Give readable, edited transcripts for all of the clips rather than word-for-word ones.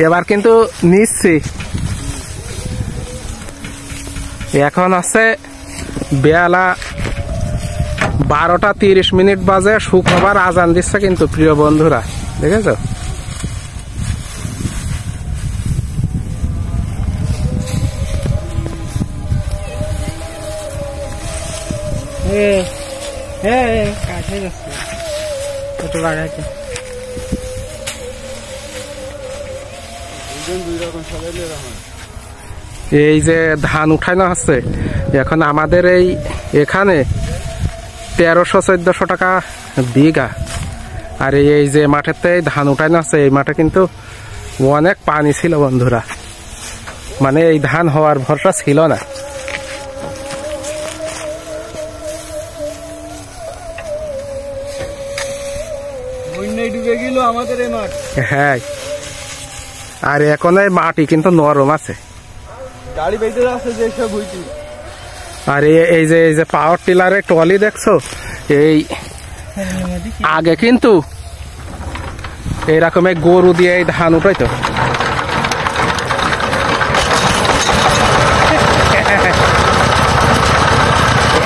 এবার কিন্তু নিচ্ছি। এখন আছে বেলা 12:30 বাজে, শুক্রবার আজান দিচ্ছে কিন্তু প্রিয় বন্ধুরা, দেখেছো? এই যে ধান উঠানো হচ্ছে এখন আমাদের এখানে 1300-1400 টাকা বিঘা। আর এই যে মাঠেতে ধান উঠানো আছে, এই মাঠে কিন্তু অনেক পানি ছিল বন্ধুরা, মানে এই ধান হওয়ার ভরসা ছিল না। হ্যাঁ, আর এখন এই মাটি কিন্তু নরম আছে। আর এই যে পাওয়ার টিলারের ট্রলি দেখছো, এই আগে কিন্তু এইরকম গরু দিয়ে এই ধান উঠাইতো।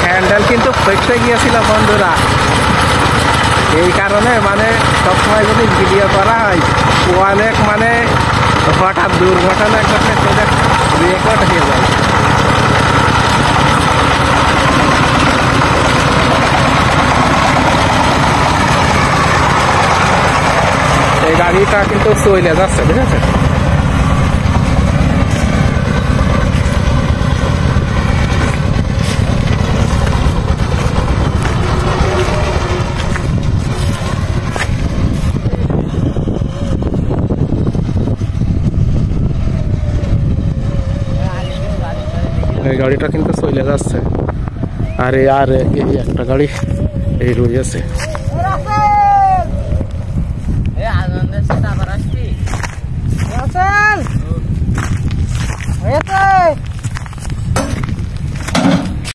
হ্যান্ডেল কিন্তু ফেটে গিয়েছিল বন্ধুরা, এই কারণে মানে সবসময় যদি ভিডিও করা হয় অনেক মানে হঠাৎ দুর্ঘটনা ঘটলে সেটা রেকর্ড হয়ে যায়। এই গাড়িটা কিন্তু চলে যাচ্ছে, ঠিক আছে? এই গাড়িটা কিন্তু চলে যাচ্ছে, আর এই একটা গাড়ি এই রয়েছে।